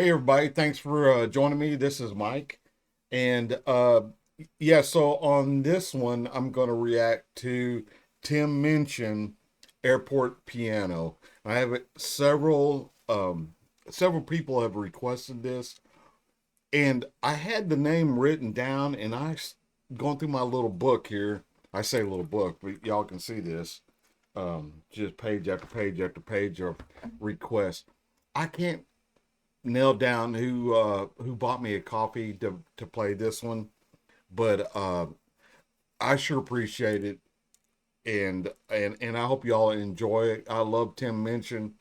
Hey everybody, thanks for joining me. This is Mike. And yeah, so on this one, I'm going to react to Tim Minchin Airport Piano. I have several people have requested this, and I had the name written down, and going through my little book here. I say little book, but y'all can see this. Just page after page after page of requests. I can't nail down who bought me a coffee to play this one, but I sure appreciate it, and I hope y'all enjoy it. I love Tim Minchin,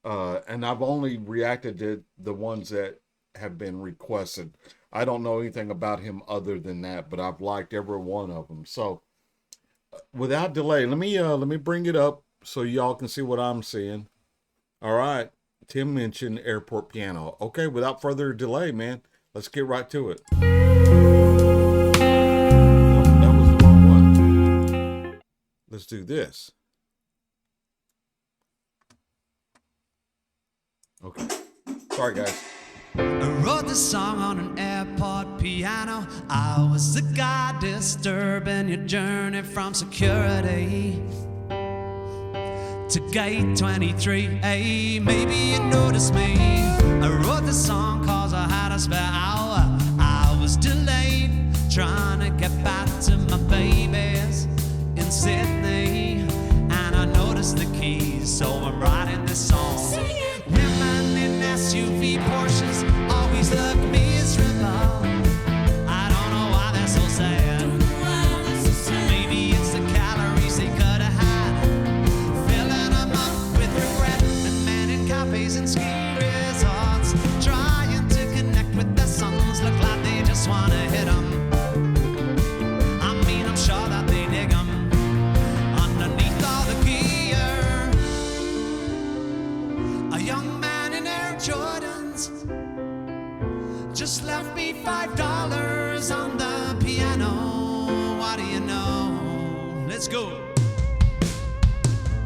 and I've only reacted to the ones that have been requested. I don't know anything about him other than that, but I've liked every one of them. So without delay, let me bring it up so y'all can see what I'm seeing. All right, Tim Minchin Airport Piano. Okay, without further delay, man, let's get right to it. No, that was the wrong one. Let's do this. Okay. Sorry, guys. I wrote this song on an airport piano. I was the guy disturbing your journey from security to gate 23. Hey, maybe you noticed me. I wrote this song cause I had a spare hour. I was delayed trying to get back to my babies in Sydney, and I noticed the keys, so I'm writing this song. Women in SUV Porsches always look miserable. I don't know why they're so sad. Maybe it's the calories they could have had, filling them up with regret, and men in cafes and ski resorts trying to connect with their sons. Look like they just want to hit them. I mean, I'm sure that they dig them underneath all the gear. A young man in Air Jordans just left me $5 on the piano. What do you know? Let's go.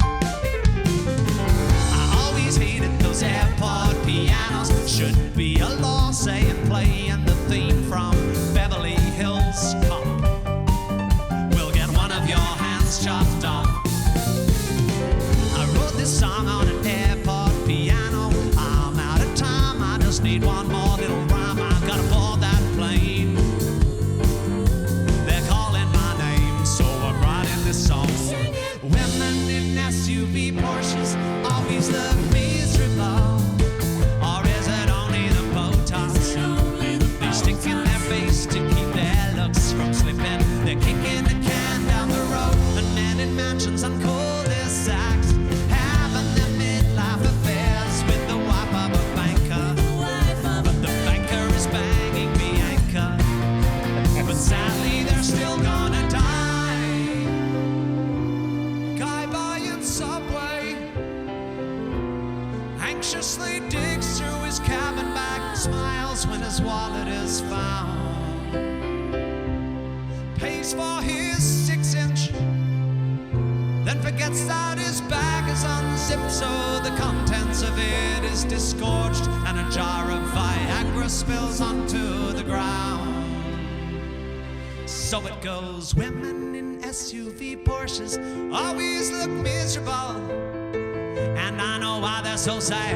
I always hated those airport pianos. Should be a law saying playing the theme from Beverly Hills Cop will get one of your hands chopped off. I wrote this song on an airport piano. I'm out of time, I just need one more little rhyme. I gotta board that plane. They're calling my name, so I'm writing this song. Women in SUV Porsches always look miserable. Or is it only the Botox? They stick in their face to keep their looks from slipping. They're kicking the can down the road, and men in mansions on cul-de-sacs having their midlife affairs with the wife of a banker. But the banker is banging Bianca. But sadly, they're still gonna die. Guy buying Subway anxiously digs through his cabin bag, smiles when his wallet is found, pays for his 6-inch, then forgets that his bag is unzipped, so the contents of it is disgorged, and a jar of Viagra spills onto the ground. So it goes. Women in SUV Porsches always look miserable, and I know why they're so sad.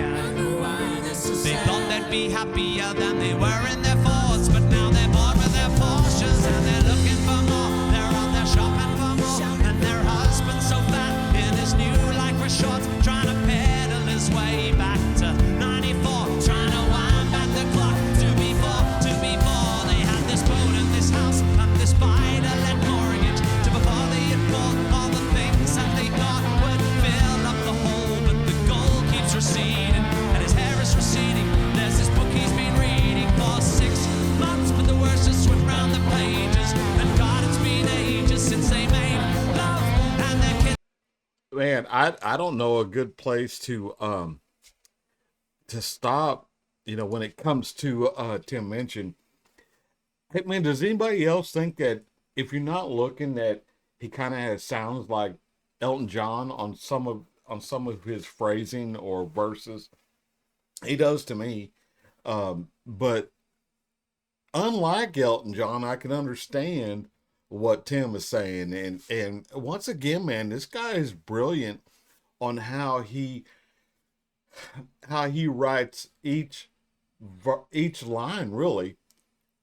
They thought they'd be happier than they were in their Fords, but now they're bored with their Porsches, and they're looking for more. They're out there shopping for more, and their husband's so fat in his new lycra shorts, trying to pedal his way back to 94, trying to wind back the clock to before they had this boat and this house and this buy-to-let mortgage, to before they had bought all the things that they thought would fill up the hole. But the goal keeps receding, and his hair is receding. There's this book he's been reading for 6 months, but the words just swim round the pages, and God, it's been ages since they made love, and their kids. Man, I don't know a good place to stop, when it comes to Tim Minchin. Hey man, does anybody else think that if you're not looking, that he kind of has sounds like Elton John on some of his phrasing or verses? He does to me. But unlike Elton John, I can understand what Tim is saying. And once again, man, this guy is brilliant on how he writes each line, really,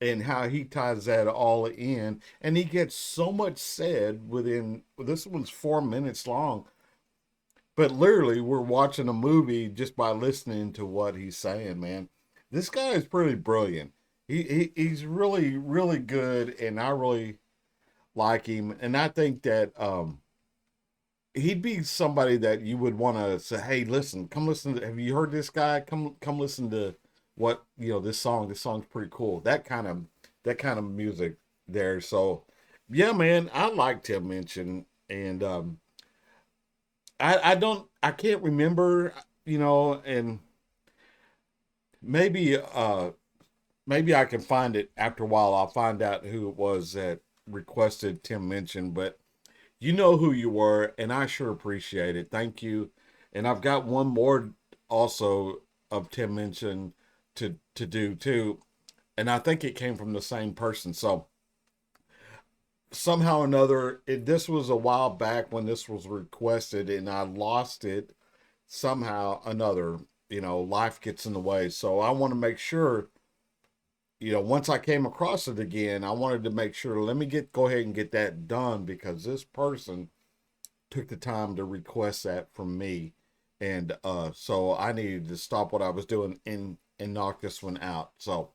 and how he ties that all in. And he gets so much said within, this one's 4 minutes long, but literally we're watching a movie just by listening to what he's saying, man. This guy is pretty brilliant. He's really, really good, and I really like him. And I think that he'd be somebody that you would want to say, "Hey, listen, come listen to, have you heard this guy? Come listen to what, this song. This song's pretty cool." That kind of music there. So, yeah, man, I like Tim Minchin, and I can't remember, and maybe maybe I can find it after a while. I'll find out who it was that requested Tim Minchin, but you know who you were, and I sure appreciate it. Thank you. And I've got one more also of Tim Minchin to do too, and I think it came from the same person. So somehow or another, this was a while back when this was requested, and I lost it somehow or another. Life gets in the way, so I want to make sure. Once I came across it again, I wanted to make sure, let me go ahead and get that done, because this person took the time to request that from me. And so I needed to stop what I was doing and knock this one out. So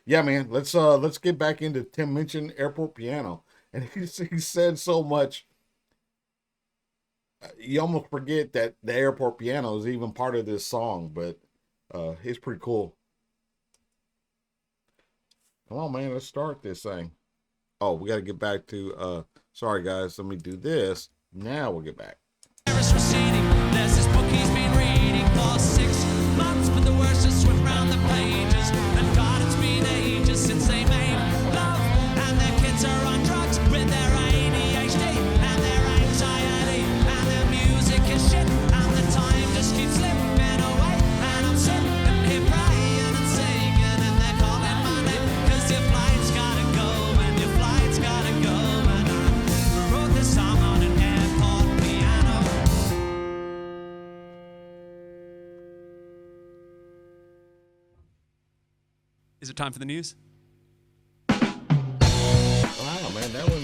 yeah, man, let's get back into Tim Minchin, Airport Piano. And he said so much, you almost forget that the Airport Piano is even part of this song, but it's pretty cool. Come on, man, let's start this thing. Oh, we got to get back to, sorry guys, let me do this. Now we'll get back. There's this book he's been reading for 6 months, but the words just swept round the pages. And God, it's been ages since they made love, and their kids are on drugs with their ADHD and their anxiety, and their music is shit, and the time just keeps slipping away. And I'm sitting here praying and singing, and they're calling my name, 'cause your flight's gotta go, and your flight's gotta go. And I wrote this song on an airport piano. Is it time for the news? Wow, man, that one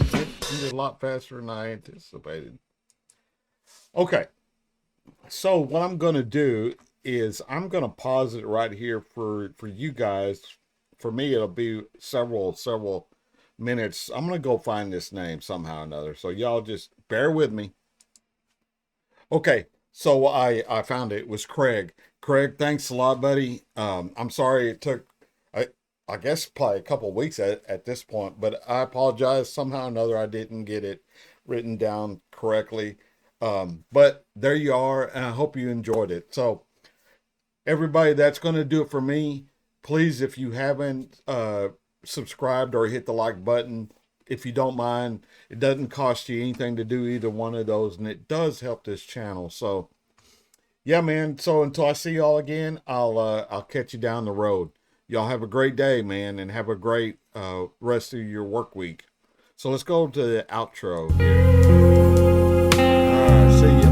ended a lot faster than I anticipated. Okay, so what I'm going to do is I'm going to pause it right here for you guys. For me, it'll be several minutes. I'm going to go find this name somehow or another. So y'all just bear with me. Okay, so I found it. It was Craig. Craig, thanks a lot, buddy. I'm sorry it took, I guess probably a couple of weeks at this point, but I apologize. Somehow or another, I didn't get it written down correctly. But there you are, and I hope you enjoyed it. So everybody, that's going to do it for me. Please, if you haven't subscribed or hit the like button, if you don't mind, it doesn't cost you anything to do either one of those, and it does help this channel. So yeah, man. So until I see y'all again, I'll catch you down the road. Y'all have a great day, man, and have a great rest of your work week. So let's go to the outro here. All right, see you.